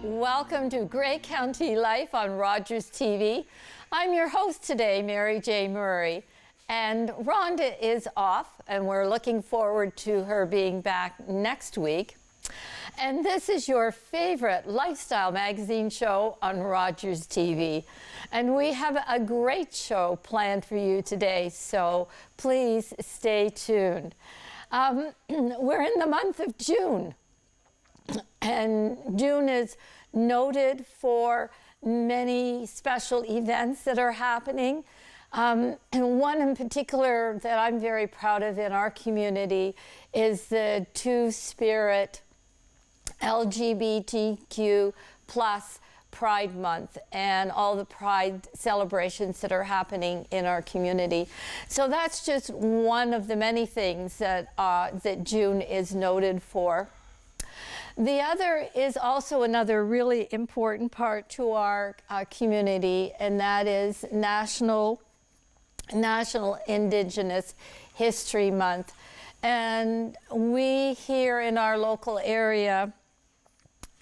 Welcome to Grey County Life on Rogers TV. I'm your host today, Mary J. Murray, and Rhonda is off, and we're looking forward to her being back next week. And this is your favorite lifestyle magazine show on Rogers TV. And we have a great show planned for you today, so please stay tuned. We're in the month of June, and June is noted for many special events that are happening. And one in particular that I'm very proud of in our community is the Two-Spirit LGBTQ plus Pride Month and all the Pride celebrations that are happening in our community. So that's just one of the many things that, that June is noted for. The other is also another really important part to our community, and that is National Indigenous History Month. And we here in our local area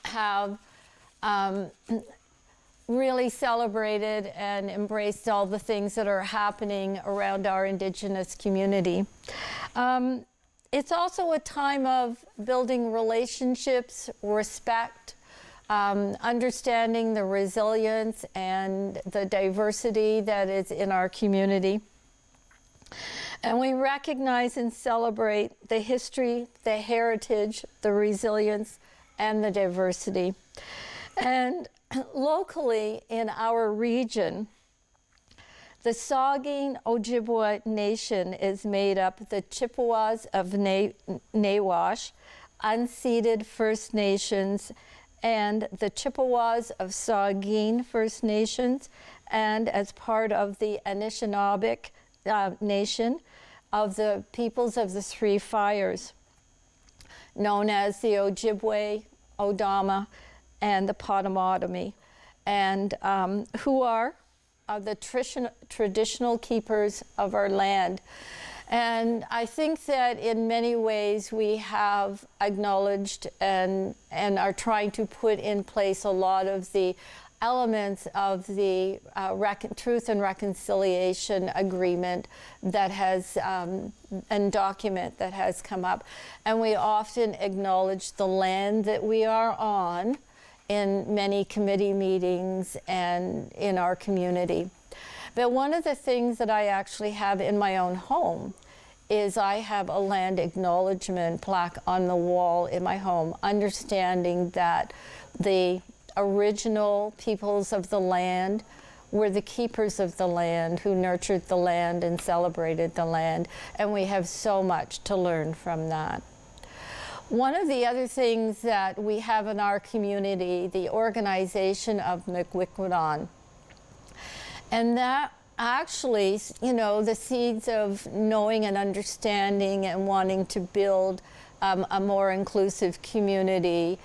have really celebrated and embraced all the things that are happening around our Indigenous community. It's also a time of building relationships, respect, understanding the resilience and the diversity that is in our community. And we recognize and celebrate the history, the heritage, the resilience, and the diversity. And locally in our region, the Saugeen Ojibwa Nation is made up of the Chippewas of Nawash, unceded First Nations, and the Chippewas of Saugeen First Nations, and as part of the Anishinaabeg Nation of the Peoples of the Three Fires, known as the Ojibwe, Odama, and the Potawatomi, and who are the traditional keepers of our land. And I think that in many ways we have acknowledged and are trying to put in place a lot of the elements of the Truth and Reconciliation Agreement that has, and document that has come up. And we often acknowledge the land that we are on in many committee meetings and in our community. But one of the things that I actually have in my own home is I have a land acknowledgement plaque on the wall in my home, understanding that the original peoples of the land were the keepers of the land, who nurtured the land and celebrated the land, and we have so much to learn from that. One of the other things that we have in our community, the organization of Miigwekwiwin, and that actually, you know, the seeds of knowing and understanding and wanting to build a more inclusive community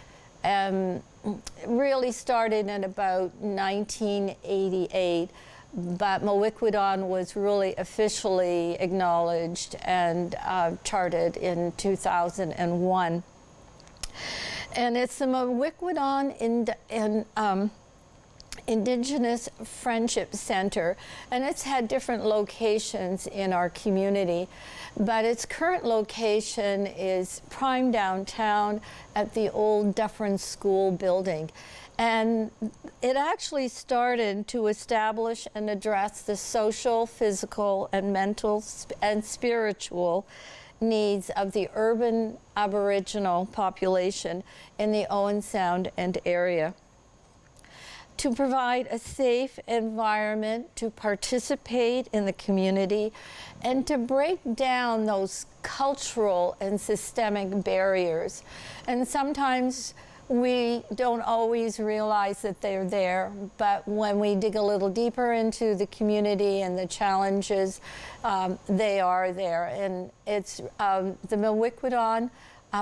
really started in about 1988, but Miigwekwiwin was really officially acknowledged and charted in 2001. And it's the Miigwekwiwin Indigenous Friendship Center, and it's had different locations in our community, but its current location is prime downtown at the old Dufferin School building. And it actually started to establish and address the social, physical, and mental and spiritual needs of the urban Aboriginal population in the Owen Sound and area, to provide a safe environment to participate in the community and to break down those cultural and systemic barriers. And sometimes we don't always realize that they're there, but when we dig a little deeper into the community and the challenges, they are there. And it's the Miigwekwiwin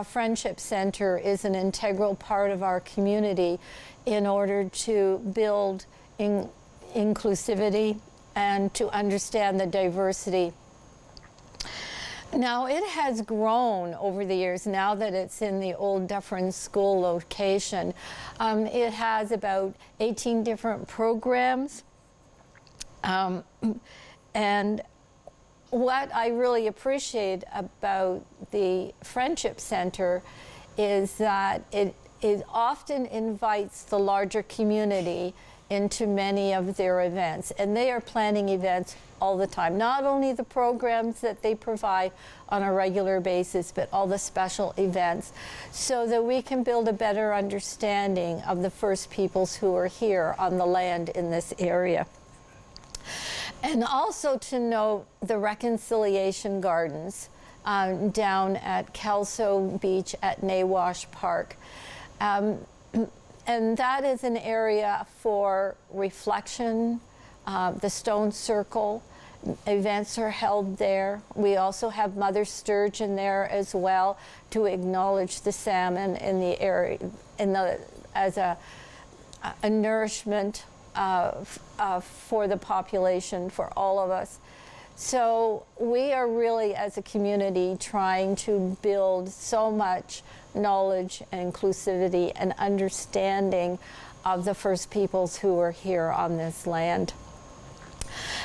Friendship Center is an integral part of our community in order to build inclusivity and to understand the diversity. Now, it has grown over the years, now that it's in the old Dufferin School location. It has about 18 different programs. And what I really appreciate about the Friendship Center is that it often invites the larger community into many of their events, and they are planning events all the time. Not only the programs that they provide on a regular basis, but all the special events, so that we can build a better understanding of the First Peoples who are here on the land in this area. And also to note the Reconciliation Gardens down at Kelso Beach at Nawash Park. And that is an area for reflection. The Stone Circle events are held there. We also have Mother Sturgeon there as well to acknowledge the salmon in the area, as a nourishment for the population, for all of us. So we are really, as a community, trying to build so much knowledge and inclusivity and understanding of the First Peoples who are here on this land.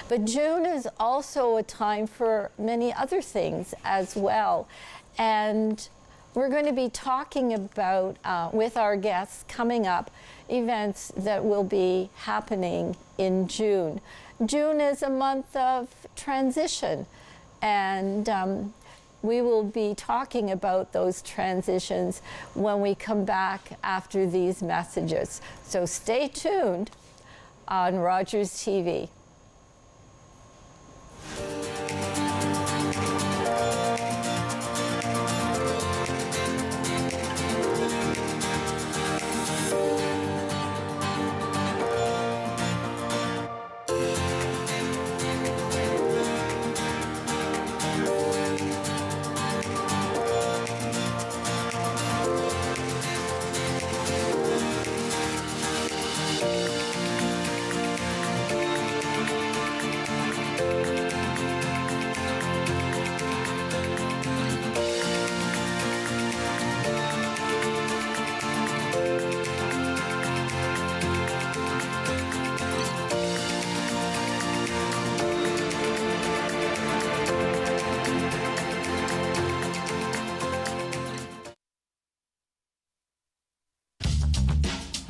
But June is also a time for many other things as well. And we're going to be talking about, with our guests coming up, events that will be happening in June. June is a month of transition, and we will be talking about those transitions when we come back after these messages. So stay tuned on Rogers TV.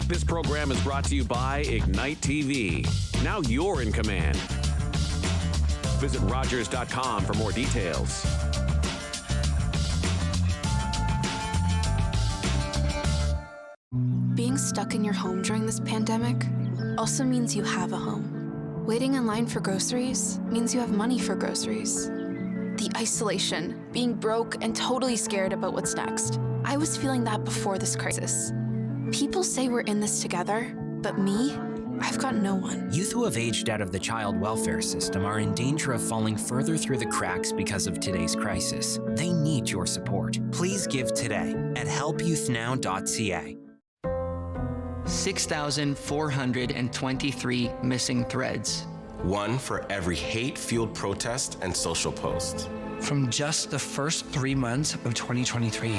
This program is brought to you by Ignite TV. Now you're in command. Visit Rogers.com for more details. Being stuck in your home during this pandemic also means you have a home. Waiting in line for groceries means you have money for groceries. The isolation, being broke and totally scared about what's next. I was feeling that before this crisis. People say we're in this together, but me, I've got no one. Youth who have aged out of the child welfare system are in danger of falling further through the cracks because of today's crisis. They need your support. Please give today at helpyouthnow.ca. 6,423 missing threads. One for every hate-fueled protest and social post. From just the first 3 months of 2023.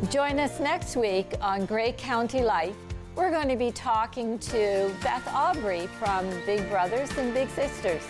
Join us next week on Great County Life. We're going to be talking to Beth Aubrey from Big Brothers and Big Sisters.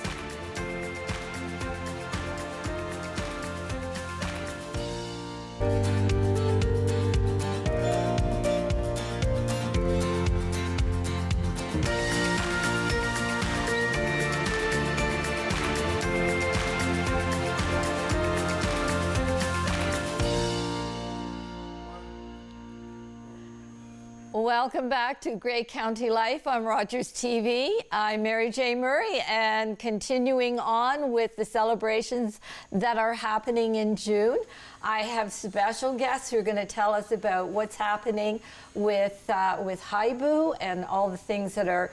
Welcome back to Great County Life on Rogers TV. I'm Mary J. Murray, and continuing on with the celebrations that are happening in June, I have special guests who are going to tell us about what's happening with Hibou and all the things that are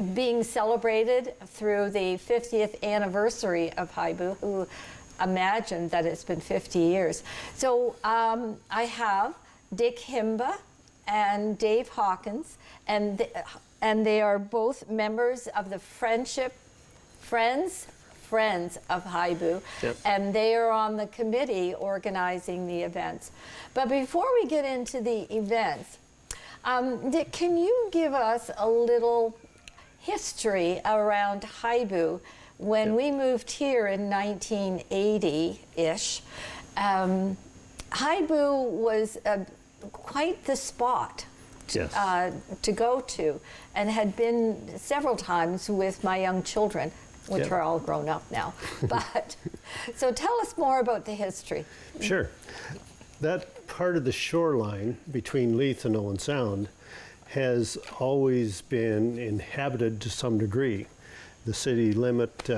being celebrated through the 50th anniversary of Hibou. Who imagined that it's been 50 years? So I have Dick Himba and Dave Hawkins, and they are both members of the Friends of Hibou, Yep. and they are on the committee organizing the events. But before we get into the events, Dick, can you give us a little history around Hibou? When we moved here in 1980-ish, Hibou was quite the spot Yes. to go to, and had been several times with my young children, which Yep. are all grown up now. But so tell us more about the history. Sure. That part of the shoreline between Leith and Owen Sound has always been inhabited to some degree. The city limit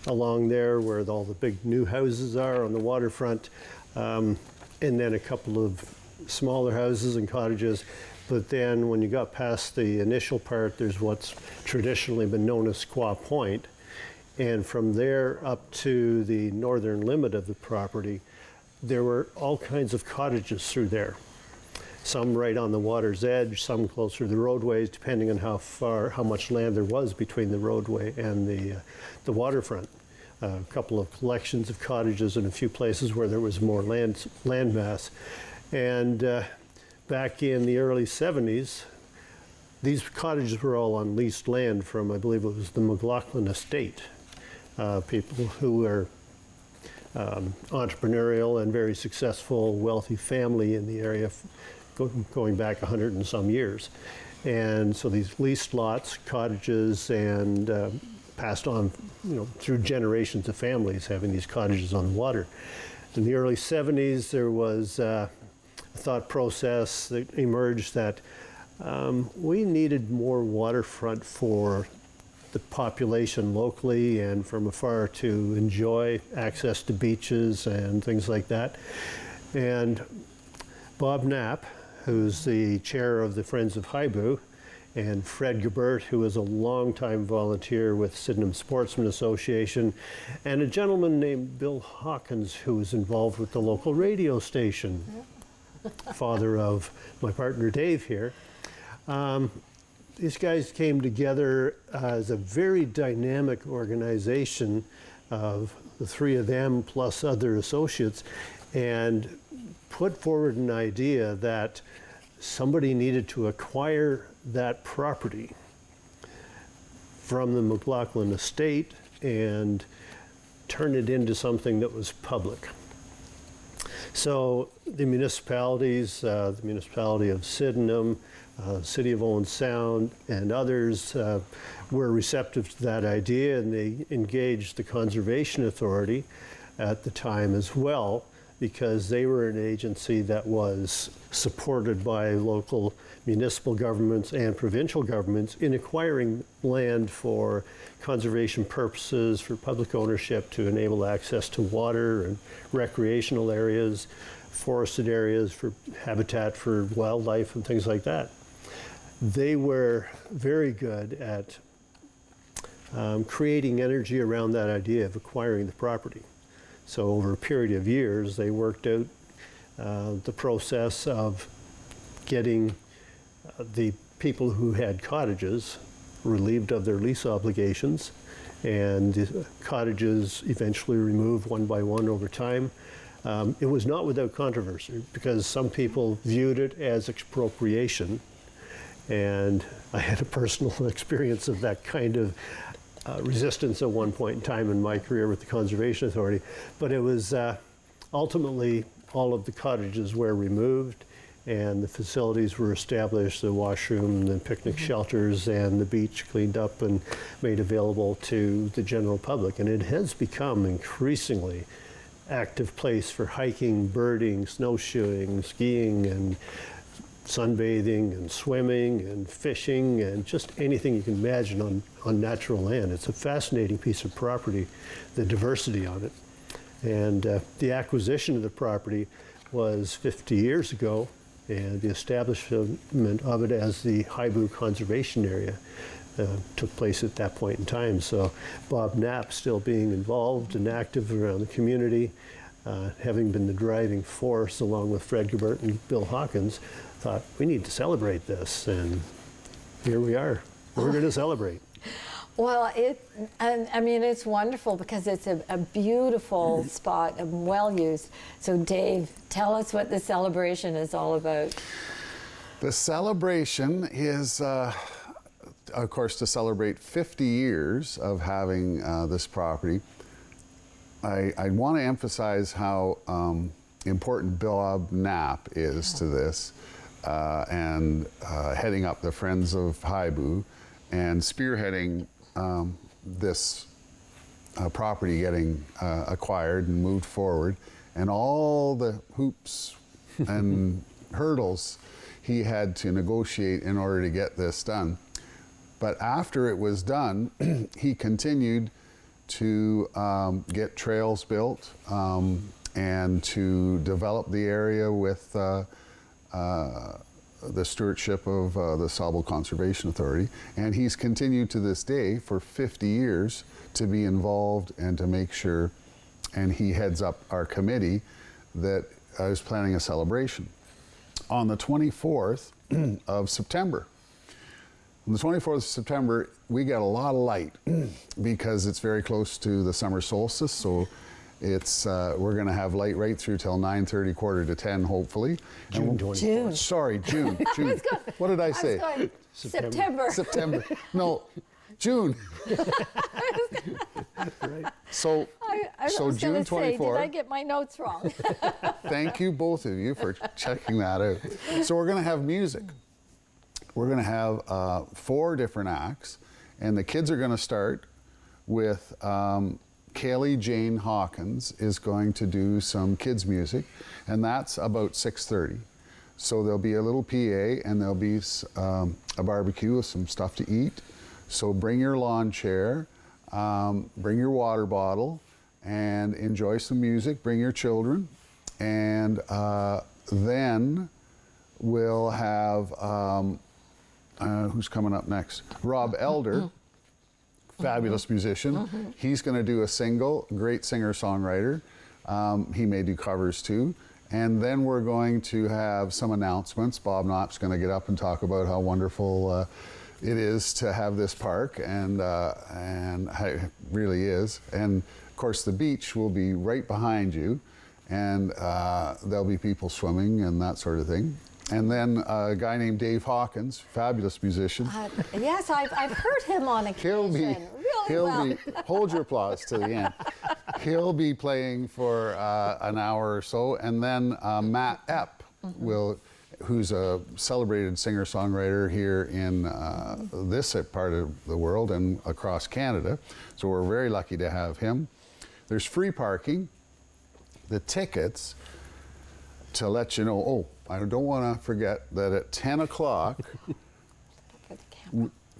along there where all the big new houses are on the waterfront, and then a couple of smaller houses and cottages. But then when you got past the initial part, there's what's traditionally been known as Squaw Point. And from there up to the northern limit of the property, there were all kinds of cottages through there. Some right on the water's edge, some closer to the roadways, depending on how much land there was between the roadway and the waterfront. A couple of collections of cottages in a few places where there was more land mass. And back in the early 70s, these cottages were all on leased land from, I believe it was the McLaughlin estate. People who were entrepreneurial and very successful, wealthy family in the area, going back 100 and some years. And so these leased lots, cottages, and passed on, through generations of families having these cottages on the water. In the early 70s, there was a thought process that emerged that we needed more waterfront for the population locally and from afar to enjoy access to beaches and things like that. And Bob Knapp, who's the chair of the Friends of Hibou, and Fred Gebert, who is a longtime volunteer with Sydenham Sportsman Association, and a gentleman named Bill Hawkins, who was involved with the local radio station, father of my partner Dave here. These guys came together as a very dynamic organization of the three of them plus other associates, and put forward an idea that somebody needed to acquire that property from the McLaughlin estate and turn it into something that was public. So the municipalities, the municipality of Sydenham, City of Owen Sound, and others were receptive to that idea, and they engaged the Conservation Authority at the time as well, because they were an agency that was supported by local municipal governments and provincial governments in acquiring land for conservation purposes, for public ownership, to enable access to water and recreational areas, forested areas for habitat for wildlife and things like that. They were very good at creating energy around that idea of acquiring the property. So over a period of years, they worked out the process of getting the people who had cottages relieved of their lease obligations, and the cottages eventually removed one by one over time. It was not without controversy, because some people viewed it as expropriation, and I had a personal experience of that kind of resistance at one point in time in my career with the Conservation Authority. But it was ultimately all of the cottages were removed and the facilities were established, the washroom, the picnic shelters, and the beach cleaned up and made available to the general public. And it has become increasingly active place for hiking, birding, snowshoeing, skiing, and sunbathing and swimming and fishing and just anything you can imagine on natural land. It's a fascinating piece of property, the diversity on it. And the acquisition of the property was 50 years ago, And the establishment of it as the Hibou Conservation Area took place at that point in time. So Bob Knapp still being involved and active around the community, having been the driving force along with Fred Gebert and Bill Hawkins, thought we need to celebrate this, and here we are. We're going to celebrate. Well, I mean, it's wonderful because it's a beautiful spot and well used. So Dave, tell us what the celebration is all about. The celebration is, of course, to celebrate 50 years of having this property. I want to emphasize how important Bob Knapp is to this, and heading up the Friends of Hibou and spearheading this property getting acquired and moved forward, and all the hoops and hurdles he had to negotiate in order to get this done. But after it was done, he continued to get trails built and to develop the area with the stewardship of the Sauble Conservation Authority. And he's continued to this day for 50 years to be involved and to make sure, and he heads up our committee that is planning a celebration. On the 24th of September, on the 24th of September, we get a lot of light because it's very close to the summer solstice, so it's we're going to have light right through till 9:30, quarter to 10, hopefully. June 24th. Sorry, June. June. What did I say? September. September. No, June. Right. So, I so was June gonna say, 24th. did I get my notes wrong? Thank you, both of you, for checking that out. So we're going to have music. We're going to have 4 different acts, and the kids are going to start with Kaylee Jane Hawkins is going to do some kids music, and that's about 6:30. So there'll be a little PA, and there'll be a barbecue with some stuff to eat. So bring your lawn chair, bring your water bottle, and enjoy some music. Bring your children, and then we'll have who's coming up next? Rob Elder. Fabulous musician. He's going to do a single, great singer-songwriter. He may do covers too. And then we're going to have some announcements. Bob Knapp's going to get up and talk about how wonderful it is to have this park, and it really is. And of course, the beach will be right behind you, and there'll be people swimming and that sort of thing. And then a guy named Dave Hawkins, fabulous musician. Yes, I've heard him on occasion. Hold your applause to the end. He'll be playing for an hour or so, and then Matt Epp who's a celebrated singer-songwriter here in this part of the world and across Canada. So we're very lucky to have him. There's free parking. The tickets, to let you know, I don't want to forget that at 10 o'clock,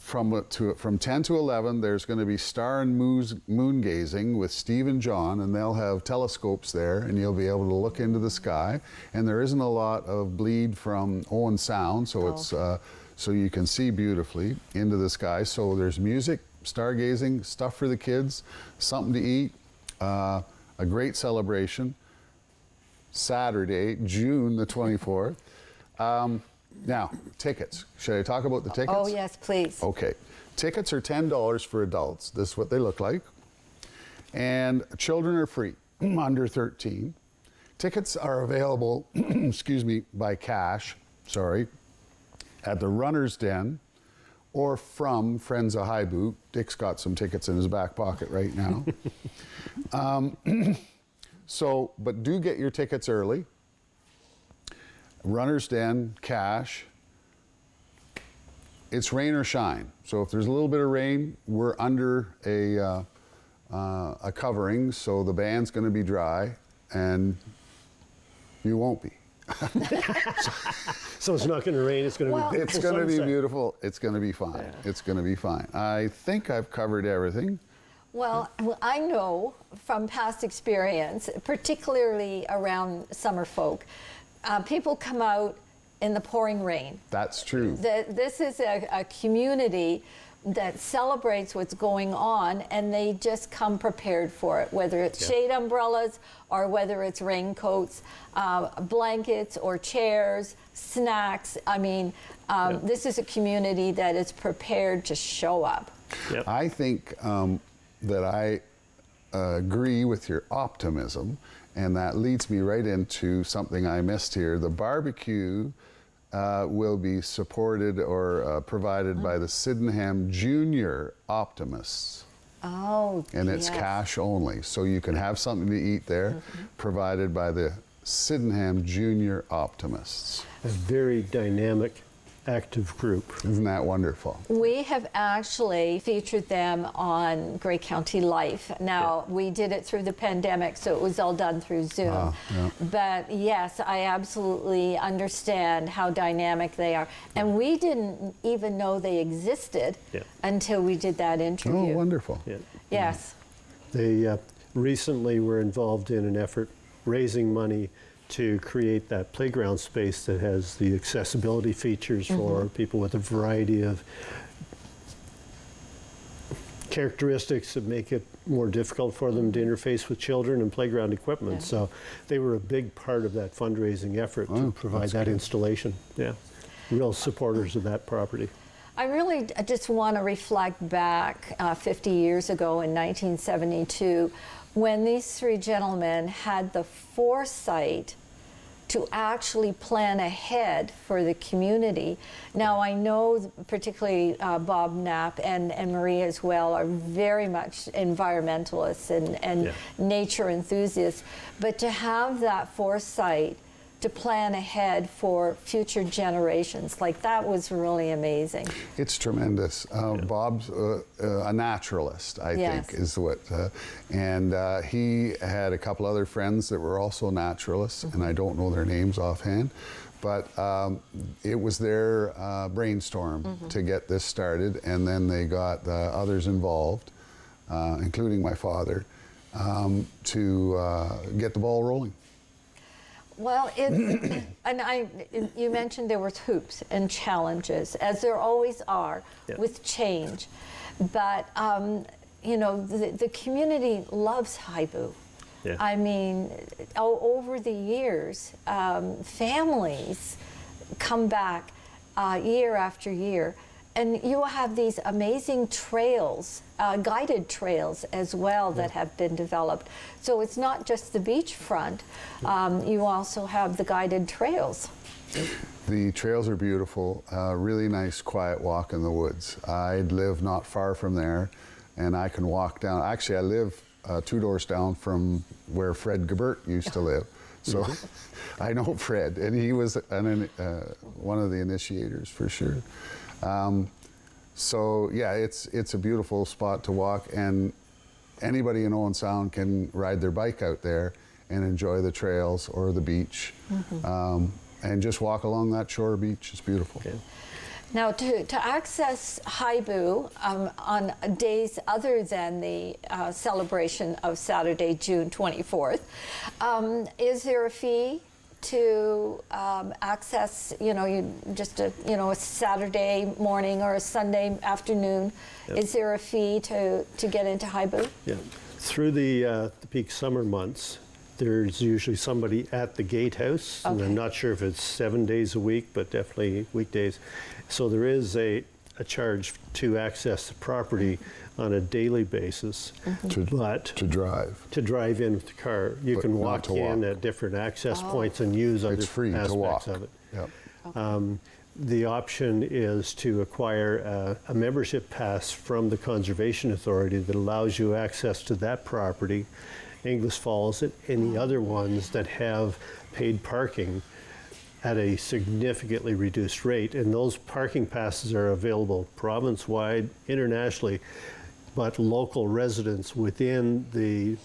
from 10 to 11, there's going to be star and moon gazing with Steve and John, and they'll have telescopes there, and you'll be able to look into the sky. And there isn't a lot of bleed from Owen Sound, so it's so you can see beautifully into the sky. So there's music, stargazing, stuff for the kids, something to eat, a great celebration. Saturday, June the 24th. Now, tickets. Should I talk about the tickets? Oh, yes, please. Okay. Tickets are $10 for adults. This is what they look like. And children are free, under 13. Tickets are available, excuse me, by cash, at the Runner's Den or from Friends of Hibou. Dick's got some tickets in his back pocket right now. But do get your tickets early. Runner's Den, cash. It's rain or shine. So if there's a little bit of rain, we're under a covering, so the band's going to be dry, and you won't be. So it's not going to rain. It's going to be beautiful. It's going to be sunset. beautiful. It's going to be fine. Yeah. It's going to be fine. I think I've covered everything. Well, I know from past experience, particularly around summer folk, people come out in the pouring rain. That's true. This is a community that celebrates what's going on, and they just come prepared for it, whether it's shade umbrellas or whether it's raincoats, blankets or chairs, snacks. I mean, this is a community that is prepared to show up. Yep. I think that I agree with your optimism, and that leads me right into something I missed here. The barbecue will be supported or provided by the Sydenham Junior Optimists. Oh, And it's cash only, so you can have something to eat there, provided by the Sydenham Junior Optimists. A very dynamic, active group. Isn't that wonderful? We have actually featured them on Grey County Life. Now, we did it through the pandemic, so it was all done through Zoom. But yes, I absolutely understand how dynamic they are. And we didn't even know they existed until we did that interview. Oh, wonderful. Yeah. Yes. They recently were involved in an effort raising money to create that playground space that has the accessibility features for people with a variety of characteristics that make it more difficult for them to interface with children and playground equipment. So they were a big part of that fundraising effort to provide that installation. Yeah, real supporters of that property. I really just want to reflect back 50 years ago in 1972 when these three gentlemen had the foresight to actually plan ahead for the community. Now, I know particularly Bob Knapp and Maria as well are very much environmentalists and nature enthusiasts, but to have that foresight to plan ahead for future generations, like that was really amazing. It's tremendous. Bob's a naturalist, I think, is what, and he had a couple other friends that were also naturalists, and I don't know their names offhand, but it was their brainstorm to get this started, and then they got others involved, including my father, to get the ball rolling. Well, you mentioned there was hoops and challenges, as there always are with change. But, you know, the community loves Hibou. Yeah. I mean, over the years, families come back year after year. And you have these amazing trails, guided trails as well that have been developed. So it's not just the beachfront, you also have the guided trails. The trails are beautiful, really nice quiet walk in the woods. I live not far from there, and I can walk down. Actually, I live 2 doors down from where Fred Gebert used to live. So I know Fred, and he was one of the initiators for sure. So yeah, it's a beautiful spot to walk, and anybody in Owen Sound can ride their bike out there and enjoy the trails or the beach, and just walk along that shore beach. It's beautiful. Okay. Now, to access Hibou on days other than the celebration of Saturday, June 24th, is there a fee to access, you know, a Saturday morning or a Sunday afternoon? Is there a fee to get into Hibou? Yeah, through the peak summer months, there's usually somebody at the gatehouse, and I'm not sure if it's 7 days a week, but definitely weekdays. So there is a charge to access the property on a daily basis, but to drive in with the car, you But can not walk to in walk. at different access points and use other It's free aspects to walk. of it. Yep. The option is to acquire a membership pass from the Conservation Authority that allows you access to that property, Inglis Falls, and any other ones that have paid parking at a significantly reduced rate. And those parking passes are available province-wide, internationally, but local residents within the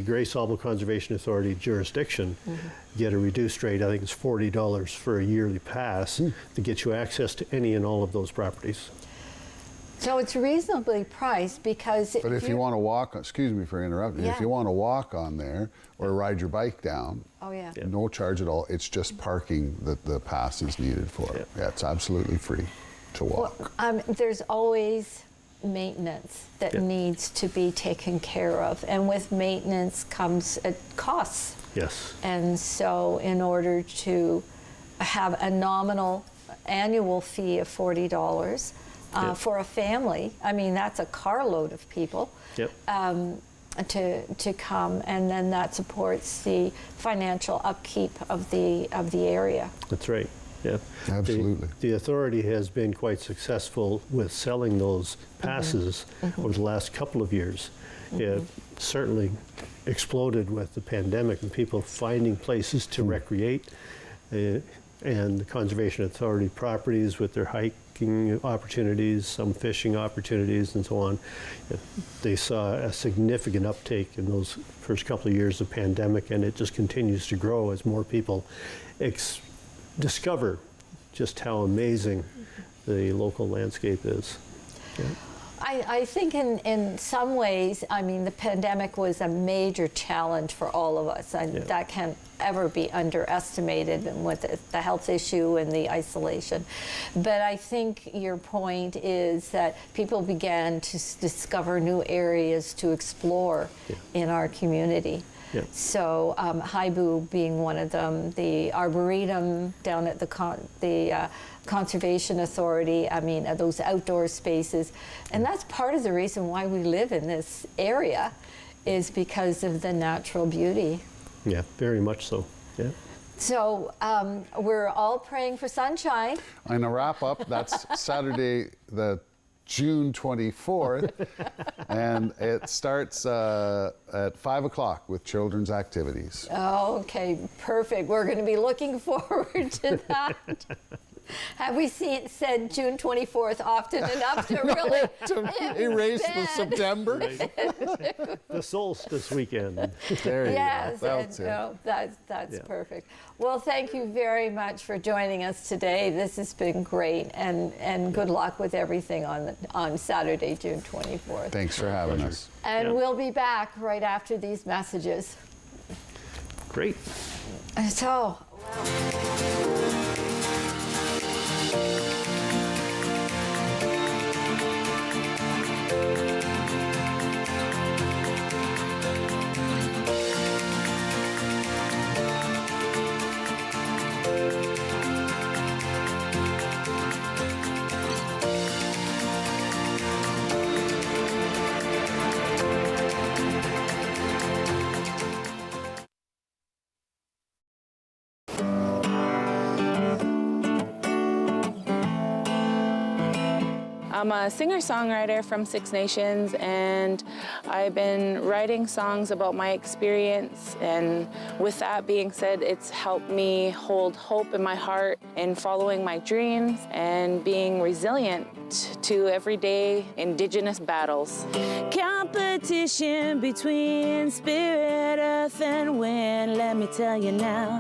Grey Sauble Conservation Authority jurisdiction get a reduced rate. I think it's $40 for a yearly pass to get you access to any and all of those properties. So it's reasonably priced because. But if you want to walk, excuse me for interrupting, Yeah. if you want to walk on there or ride your bike down, Oh, yeah. no charge at all. It's just parking that the pass is needed for. Yeah, it's absolutely free to walk. There's always maintenance that needs to be taken care of, and with maintenance comes costs. Yes. And so in order to have a nominal annual fee of $40 for a family, I mean, that's a carload of people to come, and then that supports the financial upkeep of the area. That's right. Yeah, Absolutely. The authority has been quite successful with selling those passes over the last couple of years. It certainly exploded with the pandemic and people finding places to recreate, and the Conservation Authority properties with their hiking opportunities, some fishing opportunities, and so on. They saw a significant uptake in those first couple of years of pandemic, and it just continues to grow as more people discover just how amazing the local landscape is. Yeah. I think in some ways, I mean, the pandemic was a major challenge for all of us, and that can't ever be underestimated, and with the health issue and the isolation. But I think your point is that people began to discover new areas to explore in our community. Yeah. So Hibou being one of them, the Arboretum down at the Conservation Authority, I mean, those outdoor spaces. And that's part of the reason why we live in this area, is because of the natural beauty. Yeah, very much so. Yeah. So we're all praying for sunshine. And a wrap up, that's Saturday, the June 24th, and it starts at 5 o'clock with children's activities. Okay, perfect. We're going to be looking forward to that. Have we said June 24th often enough to really erase the September? The solstice weekend. There you yes, go. That's it. no, that's perfect. Well, thank you very much for joining us today. This has been great, and good luck with everything on Saturday, June 24th. Thanks for having us. And we'll be back right after these messages. Great. So. I'm a singer-songwriter from Six Nations, and I've been writing songs about my experience, and with that being said, it's helped me hold hope in my heart in following my dreams and being resilient to everyday Indigenous battles. Competition between spirit, earth, and wind, let me tell you now.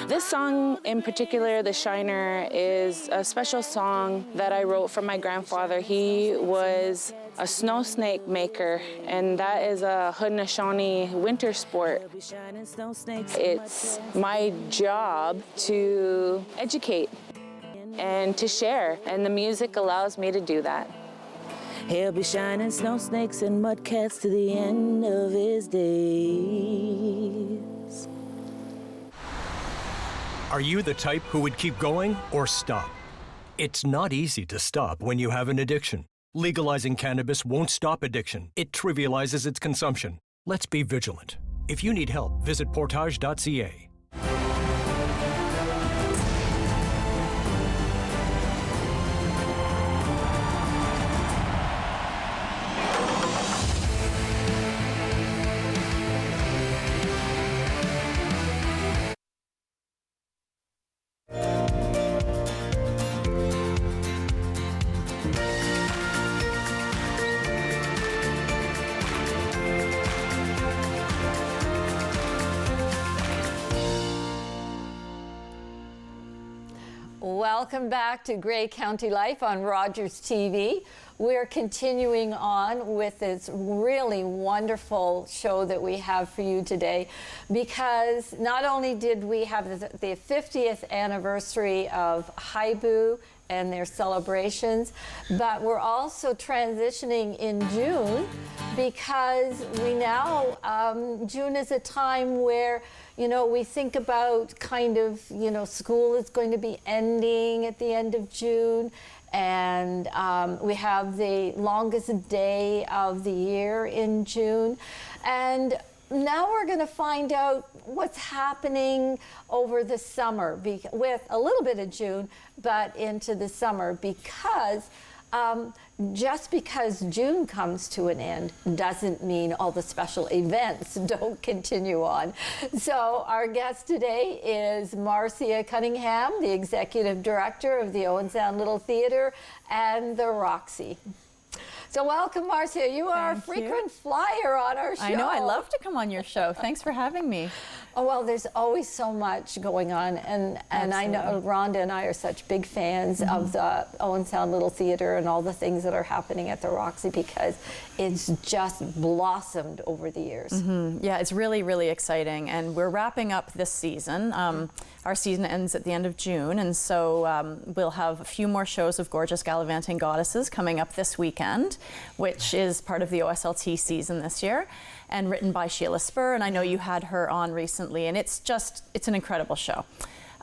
This song in particular, The Shiner, is a special song that I wrote for my grandfather. He was a snow snake maker, and that is a Haudenosaunee winter sport. It's my job to educate and to share, and the music allows me to do that. He'll be shining snow snakes and mudcats to the end of his days. Are you the type who would keep going or stop? It's not easy to stop when you have an addiction. Legalizing cannabis won't stop addiction. It trivializes its consumption. Let's be vigilant. If you need help, visit portage.ca. Welcome back to Grey County Life on Rogers TV. We're continuing on with this really wonderful show that we have for you today, because not only did we have the 50th anniversary of Hibou and their celebrations, but we're also transitioning in June, because we now, June is a time where, you know, we think about kind of, you know, school is going to be ending at the end of June, and we have the longest day of the year in June. And now we're going to find out what's happening over the summer with a little bit of June, but into the summer, because just because June comes to an end doesn't mean all the special events don't continue on. So our guest today is Marcia Cunningham, the Executive Director of the Owen Sound Little Theatre and the Roxy. So welcome, Marcia. You are a frequent flyer on our show. I know. I love to come on your show. Thanks for having me. Oh, well, there's always so much going on. And I know Rhonda and I are such big fans of the Owen Sound Little Theatre and all the things that are happening at the Roxy, because it's just blossomed over the years. Yeah, it's really, really exciting. And we're wrapping up this season. Our season ends at the end of June. And so we'll have a few more shows of gorgeous gallivanting goddesses coming up this weekend, which is part of the OSLT season this year, and written by Sheila Spur. And I know you had her on recently, and it's an incredible show.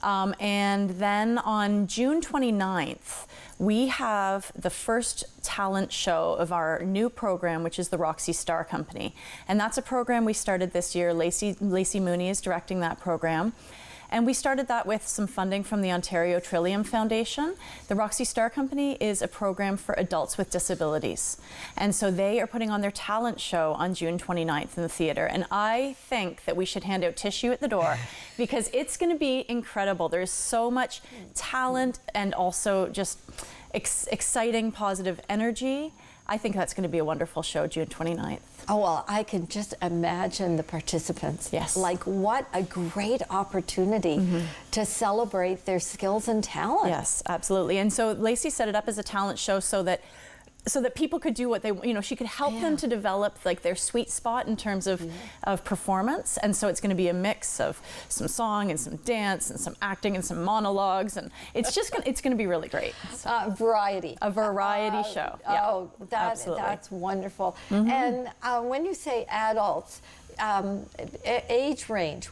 And then on June 29th, we have the first talent show of our new program, which is the Roxy Star Company. And that's a program we started this year. Lacey Mooney is directing that program. And we started that with some funding from the Ontario Trillium Foundation. The Roxy Star Company is a program for adults with disabilities. And so they are putting on their talent show on June 29th in the theatre. And I think that we should hand out tissue at the door, because it's going to be incredible. There's so much talent and also just exciting, positive energy. I think that's going to be a wonderful show, June 29th. Oh, well, I can just imagine the participants. Yes. Like, what a great opportunity to celebrate their skills and talent. Yes, absolutely. And so Lacey set it up as a talent show so that people could do what they, you know, she could help them to develop like their sweet spot in terms of performance. And so it's going to be a mix of some song and some dance and some acting and some monologues, and it's just it's going to be really great. A variety show. Yeah, oh, that's wonderful. And when you say adults, age range,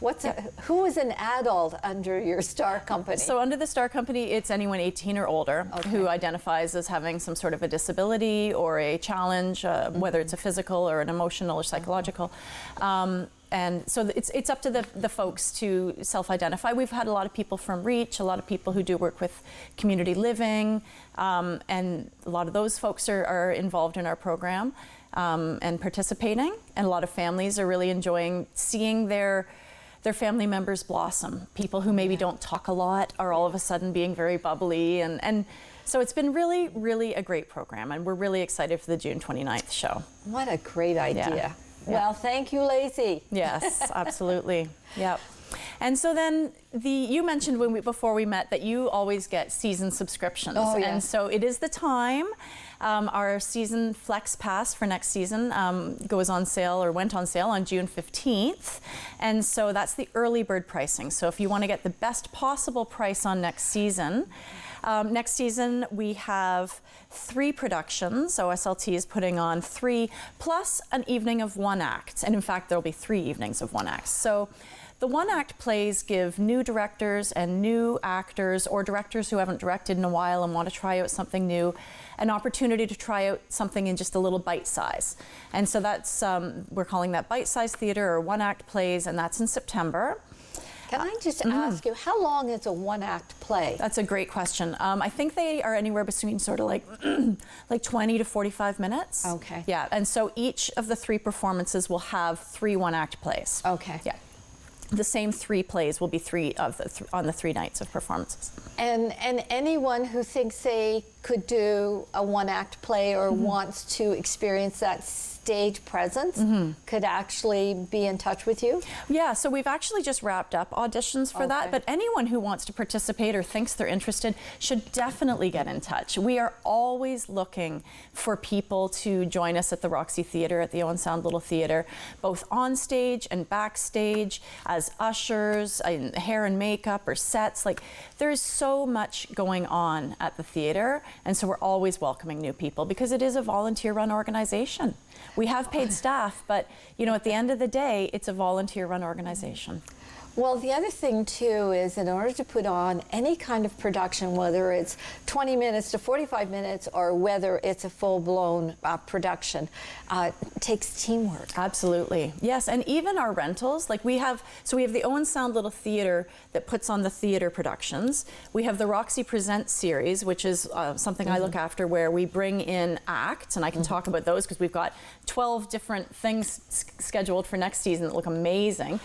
who is an adult under your Star Company? So under the Star Company, it's anyone 18 or older who identifies as having some sort of a disability or a challenge, whether it's a physical or an emotional or psychological. And so it's up to the folks to self-identify. We've had a lot of people from REACH, a lot of people who do work with community living, and a lot of those folks are involved in our program. And participating, and a lot of families are really enjoying seeing their family members blossom. People who maybe don't talk a lot are all of a sudden being very bubbly, and so it's been really, really a great program, and we're really excited for the June 29th show. What a great idea. Yeah. Well, thank you, Lacey. Yes, absolutely. Yep. And so then you mentioned before we met that you always get season subscriptions. Oh, yes. And so it is the time. Our season Flex Pass for next season goes on sale, or went on sale, on June 15th. And so that's the early bird pricing. So if you want to get the best possible price on next season we have 3 productions. OSLT is putting on 3 plus an evening of 1 act. And in fact, there'll be 3 evenings of 1 act. So the 1 act plays give new directors and new actors, or directors who haven't directed in a while and want to try out something new, an opportunity to try out something in just a little bite size. And so that's, we're calling that bite size theater, or 1 act plays, and that's in September. Can I just ask you, how long is a 1 act play? That's a great question. I think they are anywhere between sort of like 20 to 45 minutes. Okay. Yeah, and so each of the 3 performances will have 3 1 act plays. Okay. Yeah. The same 3 plays will be 3 of on the 3 nights of performances. And anyone who thinks they could do a 1 act play or wants to experience that stage presence could actually be in touch with you? Yeah, so we've actually just wrapped up auditions for that, but anyone who wants to participate or thinks they're interested should definitely get in touch. We are always looking for people to join us at the Roxy Theatre, at the Owen Sound Little Theatre, both on stage and backstage, as ushers, in hair and makeup or sets. Like, there is so much going on at the theatre, and so we're always welcoming new people because it is a volunteer-run organization. We have paid staff, but you know, at the end of the day, it's a volunteer-run organization. Well, the other thing too is in order to put on any kind of production, whether it's 20 minutes to 45 minutes or whether it's a full-blown production, it takes teamwork. Absolutely. Yes, and even our rentals, like we have the Owen Sound Little Theatre that puts on the theatre productions. We have the Roxy Presents series, which is something I look after, where we bring in acts, and I can talk about those because we've got 12 different things scheduled for next season that look amazing.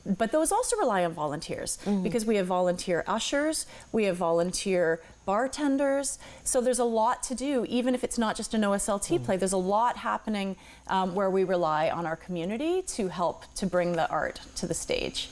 But those also rely on volunteers because we have volunteer ushers, we have volunteer bartenders, so there's a lot to do. Even if it's not just an OSLT play, there's a lot happening where we rely on our community to help to bring the art to the stage.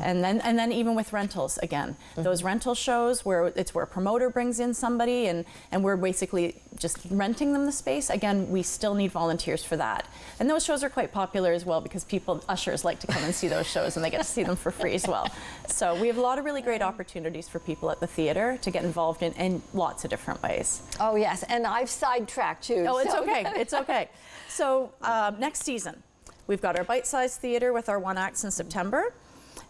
And then even with rentals, again, those rental shows where it's where a promoter brings in somebody and we're basically just renting them the space. Again, we still need volunteers for that. And those shows are quite popular as well because ushers like to come and see those shows, and they get to see them for free as well. So we have a lot of really great opportunities for people at the theatre to get involved in lots of different ways. Oh yes, and I've sidetracked you. Oh, it's okay, it's okay. So next season, we've got our bite-sized theatre with our 1 acts in September.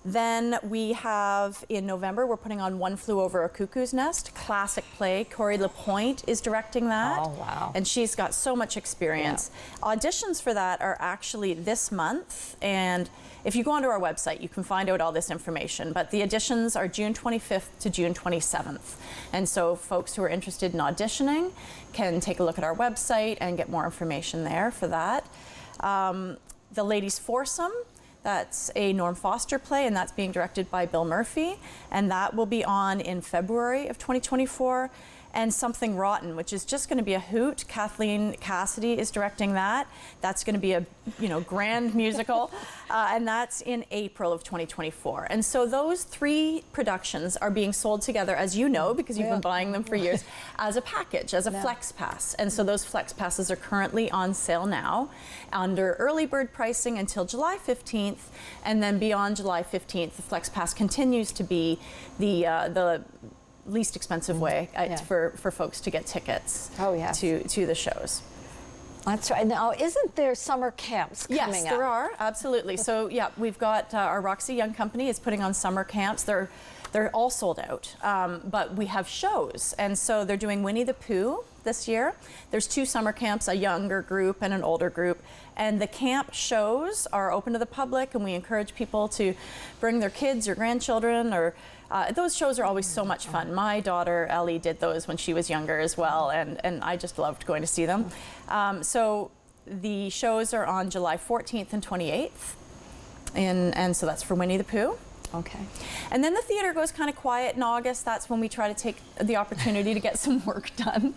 Then we have, in November, we're putting on One Flew Over a Cuckoo's Nest, classic play. Corey LaPointe is directing that. Oh, wow. And she's got so much experience. Yeah. Auditions for that are actually this month, and if you go onto our website, you can find out all this information. But the auditions are June 25th to June 27th. And so folks who are interested in auditioning can take a look at our website and get more information there for that. The Ladies Foursome, that's a Norm Foster play, and that's being directed by Bill Murphy, and that will be on in February of 2024. And Something Rotten, which is just going to be a hoot. Kathleen Cassidy is directing that. That's going to be a grand musical, and that's in April of 2024. And so those 3 productions are being sold together, as you know, because you've been buying them for years, as a package, as a flex pass. And so those flex passes are currently on sale now under early bird pricing until July 15th, and then beyond July 15th, the flex pass continues to be the least expensive way for folks to get tickets to the shows. That's right. Now, isn't there summer camps coming up? Yes, there are, absolutely. So yeah, we've got our Roxy Young Company is putting on summer camps. They're all sold out, but we have shows, and so they're doing Winnie the Pooh this year. There's 2 summer camps, a younger group and an older group, and the camp shows are open to the public, and we encourage people to bring their kids or grandchildren, or those shows are always so much fun. My daughter Ellie did those when she was younger as well, and I just loved going to see them. So the shows are on July 14th and 28th, and so that's for Winnie the Pooh. Okay. And then the theatre goes kind of quiet in August. That's when we try to take the opportunity to get some work done.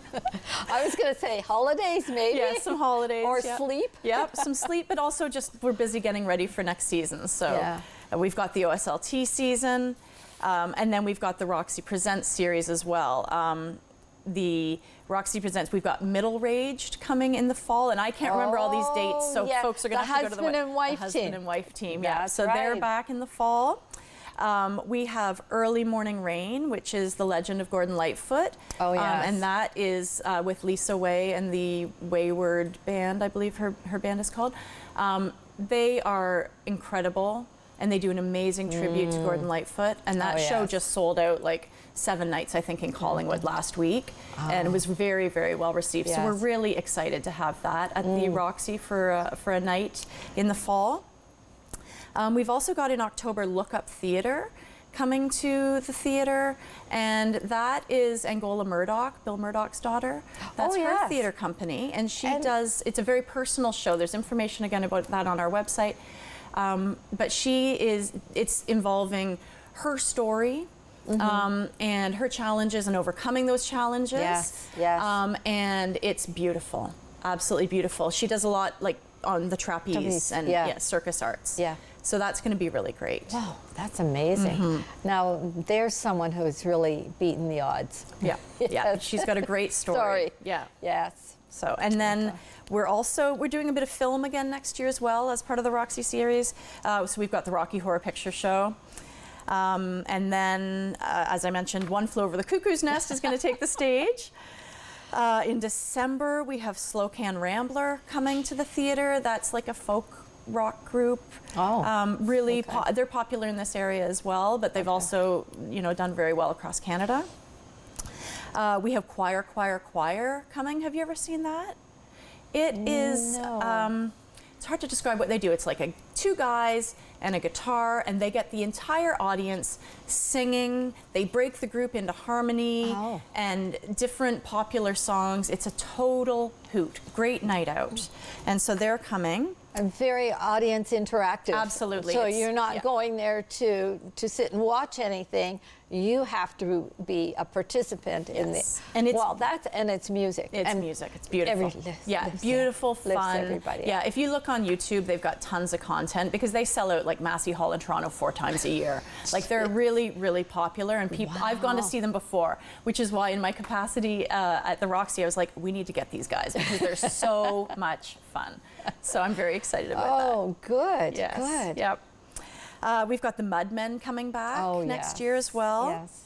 I was going to say holidays, maybe. Yeah, some holidays. Or sleep. Yep, some sleep, but also just we're busy getting ready for next season. So we've got the OSLT season, and then we've got the Roxy Presents series as well. The Roxy Presents, we've got Middle Raged coming in the fall, and I can't remember all these dates, so folks are going to have to go to the husband and wife team. Yeah, so they're back in the fall. We have Early Morning Rain, which is The Legend of Gordon Lightfoot. Oh, yes. And that is with Lisa Way and the Wayward Band, I believe her band is called. They are incredible, and they do an amazing tribute to Gordon Lightfoot. And that show just sold out like 7 nights, I think, in Collingwood last week. And it was very, very well received. So we're really excited to have that at the Roxy for a night in the fall. We've also got in October Look Up Theatre coming to the theatre, and that is Angola Murdoch, Bill Murdoch's daughter. That's her theatre company, and it's a very personal show. There's information again about that on our website, but it's involving her story and her challenges and overcoming those challenges. Yes, yes. And it's beautiful. absolutely beautiful. She does a lot like on the trapeze and circus arts. Yeah. So that's going to be really great. Wow, that's amazing. Now, there's someone who's really beaten the odds. Yeah, yeah. She's got a great story. Yeah. Yes. So, and then we're doing a bit of film again next year as well as part of the Roxy series. So we've got the Rocky Horror Picture Show. And then, as I mentioned, One Flew Over the Cuckoo's Nest is going to take the stage. In December, we have Slow Can Rambler coming to the theater. That's like a folk rock group. Really, they're popular in this area as well, but they've also, done very well across Canada. We have Choir, Choir, Choir coming. Have you ever seen that? It is, it's hard to describe what they do. It's like two guys and a guitar, and they get the entire audience singing. They break the group into harmony and different popular songs. It's a total hoot. Great night out. And so they're coming. And very audience interactive. Absolutely. So you're not going there to sit and watch anything. You have to be a participant in this. And it's it's music. It's music. It's beautiful. Beautiful, fun. Everybody. Yeah. If you look on YouTube, they've got tons of content because they sell out like Massey Hall in Toronto 4 times a year. Like they're really, really popular, and people. I've gone to see them before, which is why in my capacity at the Roxy, I was like, we need to get these guys because they're so much fun. So I'm very excited about that. Oh, good. Yes. Good. Yep. We've got the Mudmen coming back next year as well. Yes.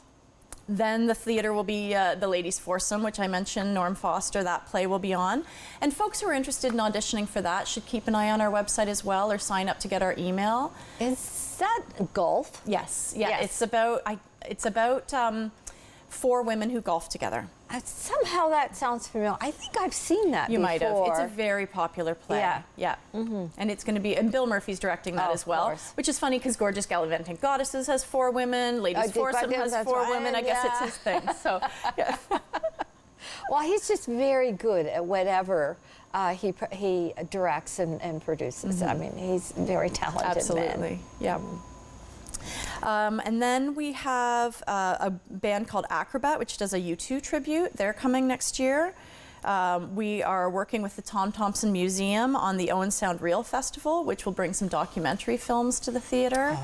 Then the theater will be the Ladies Foursome, which I mentioned, Norm Foster, that play will be on. And folks who are interested in auditioning for that should keep an eye on our website as well or sign up to get our email. Is that golf? Yes. Yeah. Yes. It's about 4 women who golf together. Somehow that sounds familiar. I think I've seen that before. You might have. It's a very popular play. Yeah. Yeah. Mm-hmm. And it's going to be, and Bill Murphy's directing that as well, which is funny because Gorgeous Gallivanting Goddesses has 4 women, Ladies Foursome has 4 women. I guess it's his thing. So, yeah. Well, he's just very good at whatever he directs and produces. I mean, he's very talented. Absolutely. Yeah. And then we have a band called Acrobat, which does a U2 tribute. They're coming next year. We are working with the Tom Thompson Museum on the Owen Sound Reel Festival, which will bring some documentary films to the theater.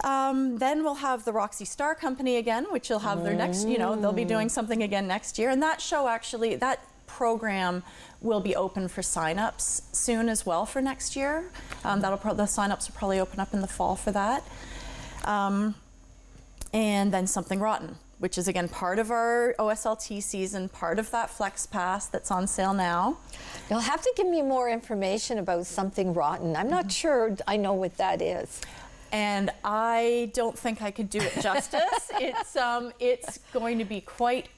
Then we'll have the Roxy Star Company again, which will have their next, they'll be doing something again next year. And that show actually, that program will be open for sign-ups soon as well for next year. The sign-ups will probably open up in the fall for that. And then Something Rotten, which is again part of our OSLT season, part of that Flex Pass that's on sale now. You'll have to give me more information about Something Rotten. I'm not sure I know what that is. And I don't think I could do it justice. It's going to be quite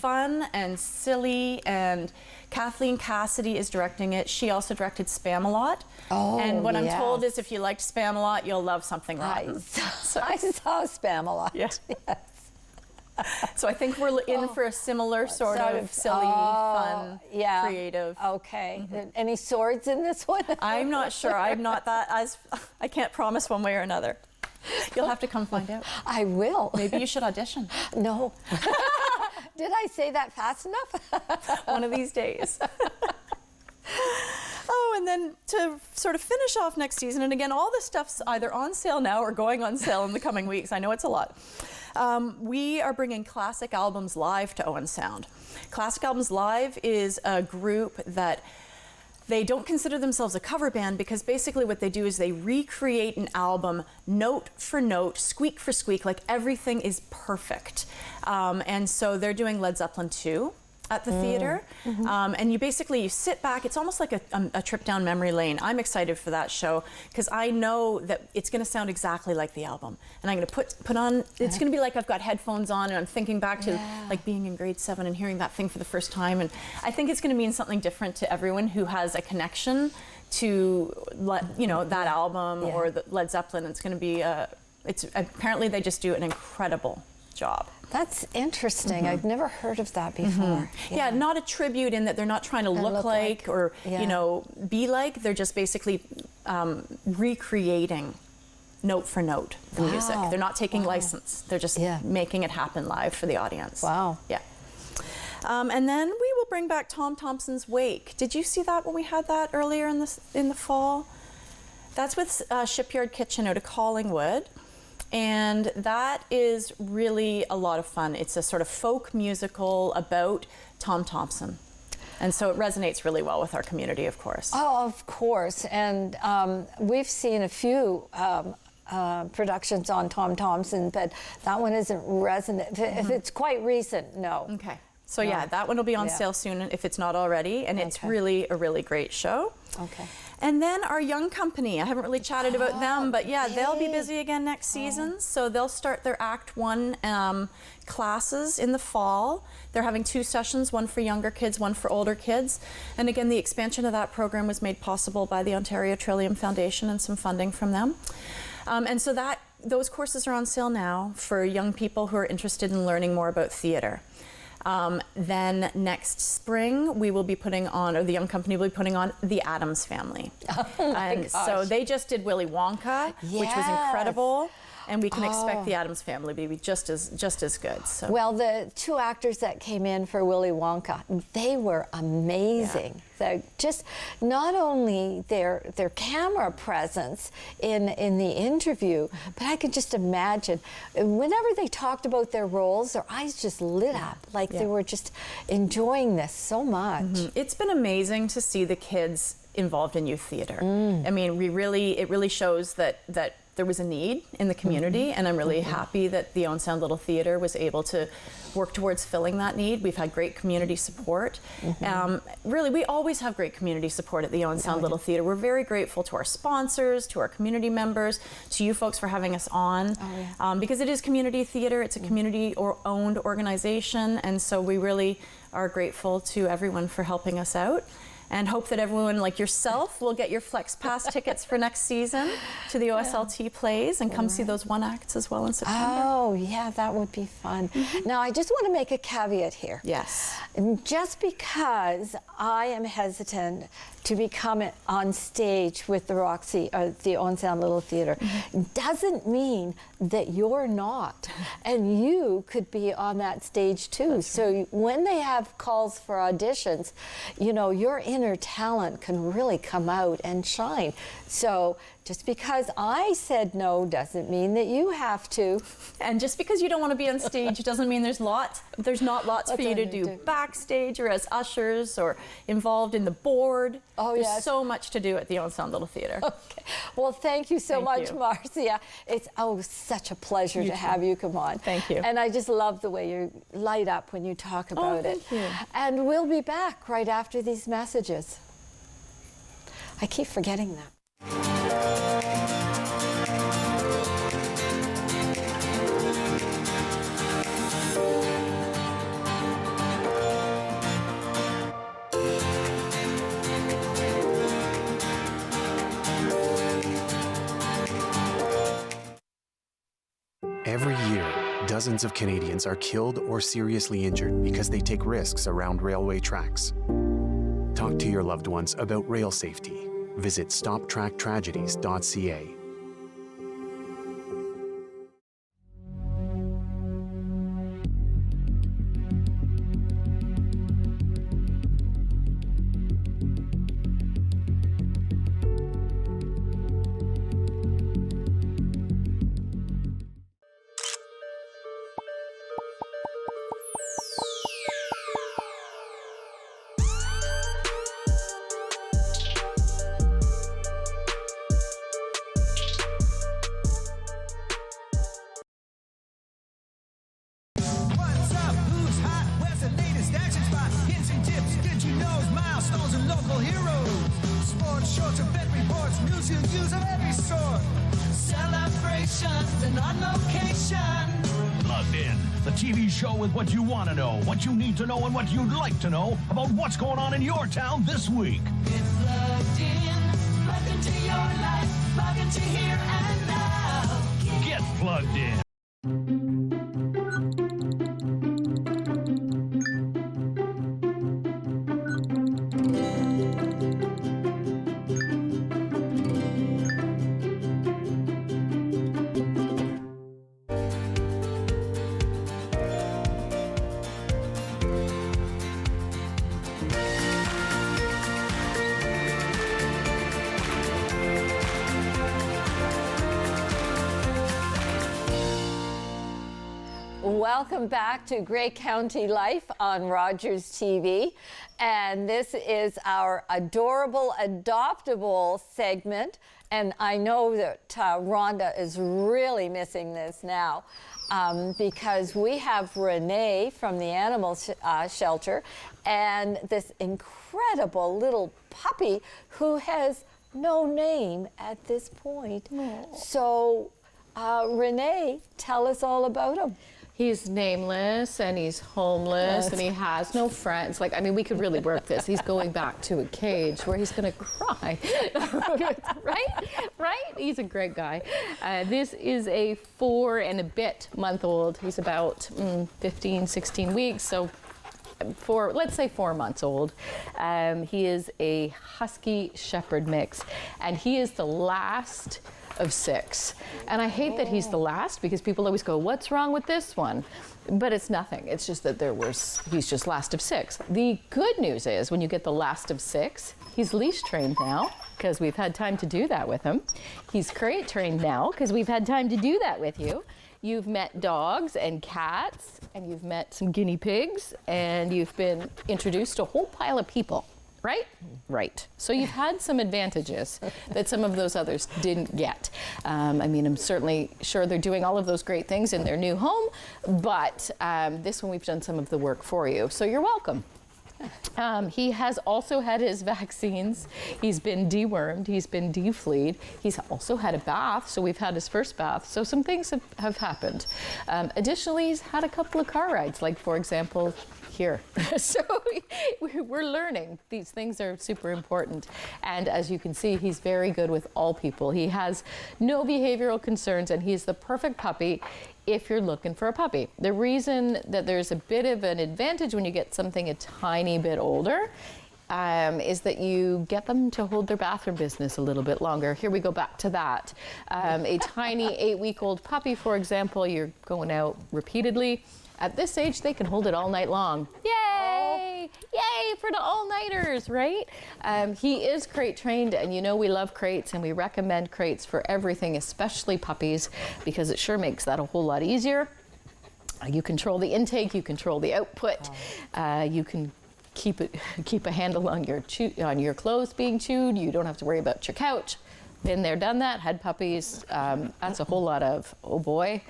fun and silly, and Kathleen Cassidy is directing it. She also directed Spamalot. And what I'm told is if you liked Spamalot, you'll love Something Rotten. I saw Spamalot. Yeah. Yes. So I think we're in for a similar sort of silly, fun, creative. Okay. Any swords in this one? I'm not sure. I'm not that I can't promise one way or another. You'll have to come find out. I will. Maybe you should audition. No. Did I say that fast enough? One of these days. Oh, and then to sort of finish off next season, and again, all this stuff's either on sale now or going on sale in the coming weeks. I know it's a lot. We are bringing Classic Albums Live to Owen Sound. Classic Albums Live is a group that they don't consider themselves a cover band because basically what they do is they recreate an album note for note, squeak for squeak, like everything is perfect. And so they're doing Led Zeppelin 2 at the theater. And you sit back, it's almost like a trip down memory lane. I'm excited for that show because I know that it's gonna sound exactly like the album. And I'm gonna put on, it's gonna be like I've got headphones on and I'm thinking back to like being in grade 7 and hearing that thing for the first time. And I think it's gonna mean something different to everyone who has a connection to that album or the Led Zeppelin. It's gonna be, apparently they just do an incredible job. That's interesting. I've never heard of that before. Yeah, not a tribute in that they're not trying to look like or be like. They're just basically recreating note for note the music. They're not taking license. They're just making it happen live for the audience. Wow. Yeah. And then we will bring back Tom Thompson's Wake. Did you see that when we had that earlier in the fall? That's with Shipyard Kitchen out of Collingwood. And that is really a lot of fun. It's a sort of folk musical about Tom Thompson. And so it resonates really well with our community, of course. Oh, of course. And we've seen a few productions on Tom Thompson, but that one isn't resonant. If it's quite recent, no. Okay. So yeah, that one will be on sale soon if it's not already. And it's really a really great show. Okay. And then our young company, I haven't really chatted about them, but yeah, they'll be busy again next season. So they'll start their Act 1 classes in the fall. They're having 2 sessions, one for younger kids, one for older kids. And again, the expansion of that program was made possible by the Ontario Trillium Foundation and some funding from them. And so those courses are on sale now for young people who are interested in learning more about theatre. Then next spring, we will be putting on, or the young company will be putting on, The Addams Family. Oh my gosh. So they just did Willy Wonka, which was incredible. And we can expect The Addams Family to be just as good. So. Well, the 2 actors that came in for Willy Wonka, they were amazing. Yeah. They're just not only their camera presence in the interview, but I could just imagine whenever they talked about their roles, their eyes just lit up like they were just enjoying this so much. It's been amazing to see the kids involved in youth theater. I mean, it really shows that there was a need in the community, and I'm really happy that the Owen Sound Little Theatre was able to work towards filling that need. We've had great community support. Really, we always have great community support at the Owen Sound Little Theatre. We're very grateful to our sponsors, to our community members, to you folks for having us on, because it is community theatre. It's a community-owned organization, and so we really are grateful to everyone for helping us out. And hope that everyone like yourself will get your Flex Pass tickets for next season to the OSLT plays and come see those 1 acts as well in September. Oh, yeah, that would be fun. Now, I just want to make a caveat here. Yes. Just because I am hesitant to become on stage with the Roxy, the Owen Sound Little Theatre, doesn't mean that you're not. And you could be on that stage too. That's so when they have calls for auditions, you know, your inner talent can really come out and shine. So just because I said no doesn't mean that you have to. And just because you don't want to be on stage doesn't mean there's not lots for you to do backstage or as ushers or involved in the board. Oh, there's so much to do at the Owen Sound Little Theatre. Okay. Well, thank you so much, Marcia. It's such a pleasure to have you come on. Thank you. And I just love the way you light up when you talk about it. Thank you. And we'll be back right after these messages. I keep forgetting that. Every year, dozens of Canadians are killed or seriously injured because they take risks around railway tracks. Talk to your loved ones about rail safety. Visit stoptracktragedies.ca. What you want to know, what you need to know, and what you'd like to know about what's going on in your town this week. Get plugged in, plug into your life, plug into here and now. Get plugged in. Welcome back to Grey County Life on Rogers TV. And this is our adorable, adoptable segment. And I know that Rhonda is really missing this now because we have Renee from the animal shelter and this incredible little puppy who has no name at this point. Aww. So, Renee, tell us all about him. He's nameless and he's homeless and he has no friends. Like, I mean, we could really work this. He's going back to a cage where he's going to cry. Right? He's a great guy. This is a 4 and a bit month old. He's about 15, 16 weeks. So let's say 4 months old. He is a Husky Shepherd mix, and he is the last of 6. And I hate that he's the last because people always go, what's wrong with this one? But it's nothing. It's just that he's just last of 6. The good news is when you get the last of 6, he's leash trained now because we've had time to do that with him. He's crate trained now because we've had time to do that with you. You've met dogs and cats, and you've met some guinea pigs, and you've been introduced to a whole pile of people. Right? Right. So you've had some advantages that some of those others didn't get. I mean, I'm certainly sure they're doing all of those great things in their new home, but this one we've done some of the work for you. So you're welcome. He has also had his vaccines. He's been dewormed. He's been defleed. He's also had a bath, so we've had his first bath. So some things have happened. Additionally, he's had a couple of car rides, like, for example, here. So we're learning. These things are super important. And as you can see, he's very good with all people. He has no behavioral concerns, and he's the perfect puppy if you're looking for a puppy. The reason that there's a bit of an advantage when you get something a tiny bit older is that you get them to hold their bathroom business a little bit longer. Here we go back to that. A tiny 8-week-old puppy, for example, you're going out repeatedly. At this age, they can hold it all night long. Yay! Yay for the all-nighters, right? He is crate trained, and you know we love crates, and we recommend crates for everything, especially puppies, because it sure makes that a whole lot easier. You control the intake, you control the output, you can keep a handle on your clothes being chewed. You don't have to worry about your couch. Been there, done that, had puppies. That's a whole lot of, oh boy.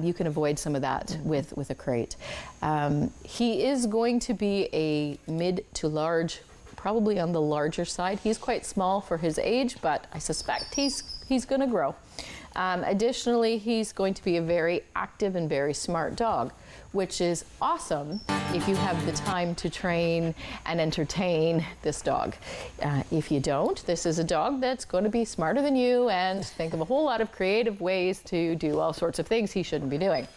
You can avoid some of that with a crate. He is going to be a mid to large, probably on the larger side. He's quite small for his age, but I suspect he's going to grow. Additionally, he's going to be a very active and very smart dog, which is awesome if you have the time to train and entertain this dog. If you don't, this is a dog that's going to be smarter than you and think of a whole lot of creative ways to do all sorts of things he shouldn't be doing.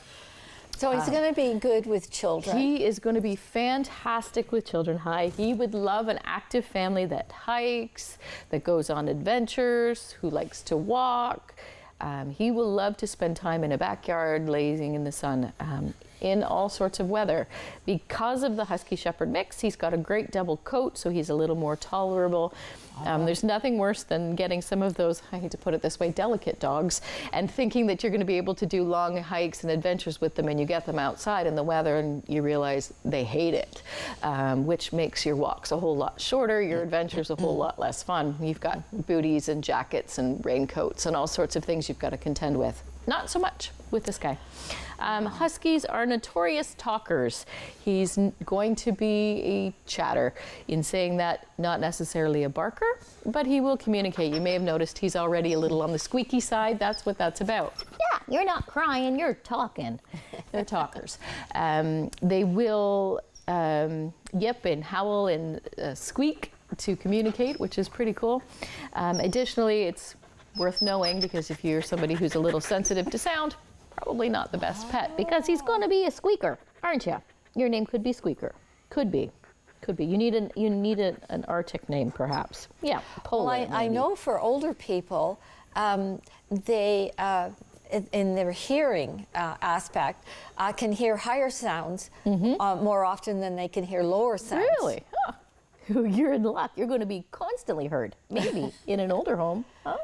So he's going to be good with children. He is going to be fantastic with children. He would love an active family that hikes, that goes on adventures, who likes to walk. He will love to spend time in a backyard, lazing in the sun, in all sorts of weather. Because of the Husky Shepherd mix, he's got a great double coat, so he's a little more tolerable. There's nothing worse than getting some of those, I hate to put it this way, delicate dogs, and thinking that you're going to be able to do long hikes and adventures with them, and you get them outside in the weather and you realize they hate it, which makes your walks a whole lot shorter, your adventures a whole lot less fun. You've got booties and jackets and raincoats and all sorts of things you've got to contend with. Not so much with this guy. Huskies are notorious talkers. He's going to be a chatter, in saying that not necessarily a barker, but he will communicate. You may have noticed he's already a little on the squeaky side. That's what that's about. Yeah, you're not crying, you're talking. They're talkers. They will yip and howl and squeak to communicate, which is pretty cool. Additionally, it's worth knowing, because if you're somebody who's a little sensitive to sound, probably not the best pet, because he's going to be a squeaker, aren't you? Your name could be Squeaker. Could be. You need an Arctic name, perhaps. Yeah, Polar. Well, I know for older people, they in their hearing aspect can hear higher sounds more often than they can hear lower sounds. Really? Huh. You're in luck. You're going to be constantly heard, maybe in an older home. Huh?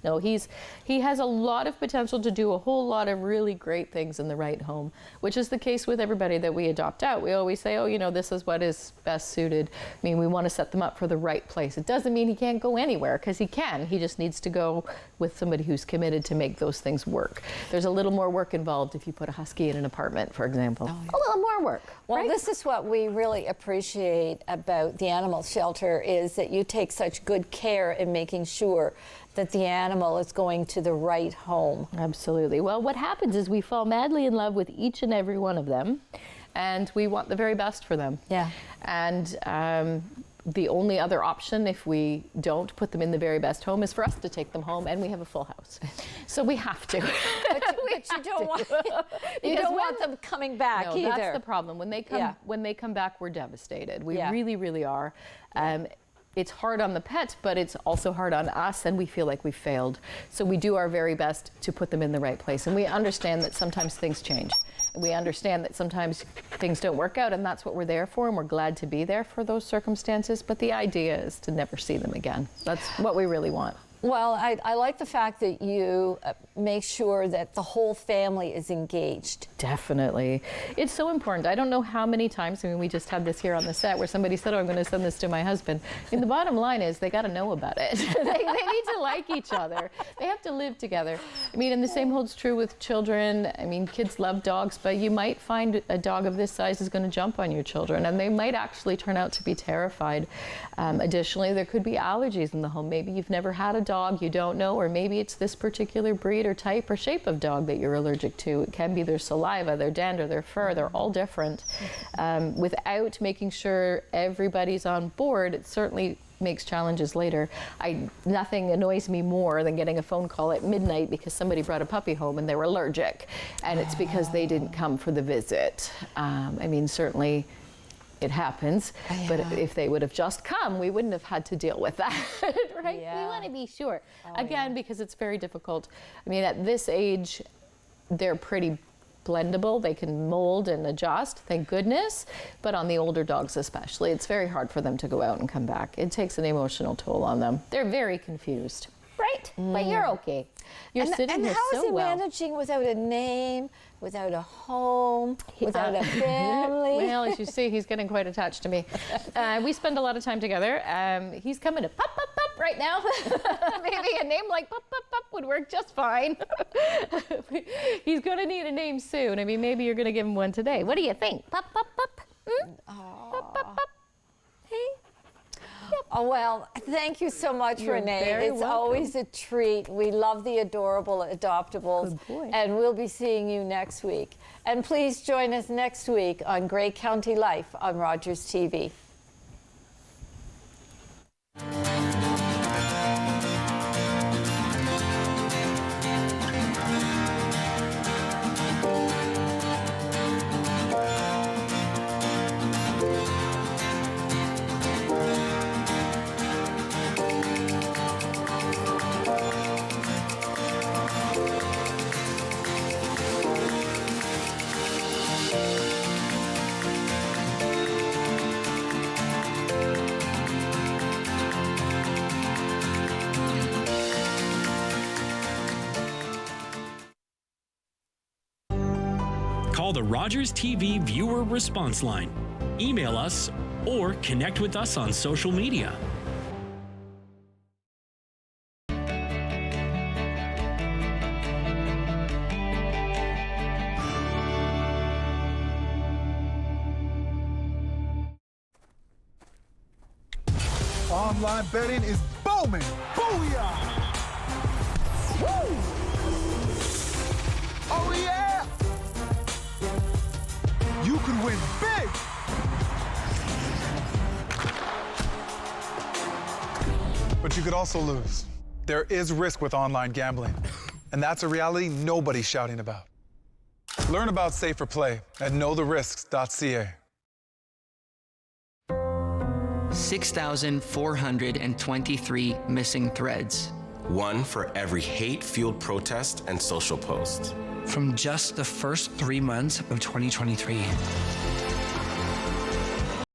No, he has a lot of potential to do a whole lot of really great things in the right home, which is the case with everybody that we adopt out. We always say, oh, you know, this is what is best suited. I mean, we want to set them up for the right place. It doesn't mean he can't go anywhere, because he can. He just needs to go with somebody who's committed to make those things work. There's a little more work involved if you put a husky in an apartment, for example. Oh, yeah. A little more work. Well, right? this is what we really appreciate about the animal shelter, is that you take such good care in making sure that the animal is going to the right home. Absolutely. Well, what happens is we fall madly in love with each and every one of them, and we want the very best for them. Yeah. And the only other option, if we don't put them in the very best home, is for us to take them home, and we have a full house. So we have to. But you don't want them coming back either. That's the problem. When they come back, we're devastated. We really, really are. It's hard on the pet, but it's also hard on us, and we feel like we failed. So we do our very best to put them in the right place. And we understand that sometimes things change. We understand that sometimes things don't work out, and that's what we're there for, and we're glad to be there for those circumstances. But the idea is to never see them again. That's what we really want. Well, I like the fact that you make sure that the whole family is engaged. Definitely. It's so important. I don't know how many times, I mean, we just had this here on the set where somebody said, oh, I'm going to send this to my husband. I mean, the bottom line is they got to know about it. they need to like each other. They have to live together. I mean, and the same holds true with children. I mean, kids love dogs, but you might find a dog of this size is going to jump on your children, and they might actually turn out to be terrified. Additionally, there could be allergies in the home. Maybe you've never had a dog, you don't know, or maybe it's this particular breed or type or shape of dog that you're allergic to. It can be their saliva, their dander, their fur, they're all different. Without making sure everybody's on board, it certainly makes challenges later. Nothing annoys me more than getting a phone call at midnight because somebody brought a puppy home and they were allergic, and it's because they didn't come for the visit. I mean, certainly it happens, but if they would have just come, we wouldn't have had to deal with that, right? Yeah. We want to be sure. Again, because it's very difficult. I mean, at this age, they're pretty blendable. They can mold and adjust, thank goodness. But on the older dogs especially, it's very hard for them to go out and come back. It takes an emotional toll on them. They're very confused. Right? But you're okay. You're sitting here so well. And how is he managing without a name, without a home, without a family? Well, as you see, he's getting quite attached to me. We spend a lot of time together. He's coming to Pup, Pup, Pup right now. Maybe a name like Pup, Pup, Pup would work just fine. He's going to need a name soon. I mean, maybe you're going to give him one today. What do you think? Pup, Pup, Pup? Pup, Pup, Pup? Hey? Oh, well, thank you so much, You're Renee. very It's welcome. always a treat. We love the adorable adoptables. Good boy. And we'll be seeing you next week. And please join us next week on Grey County Life on Rogers TV. Call the Rogers TV viewer response line, email us, or connect with us on social media. Online betting is booming. Booyah! Woo! Oh yeah! You could win big! But you could also lose. There is risk with online gambling, and that's a reality nobody's shouting about. Learn about safer play at knowtherisks.ca. 6,423 missing threads. One for every hate-fueled protest and social post. From just the first 3 months of 2023.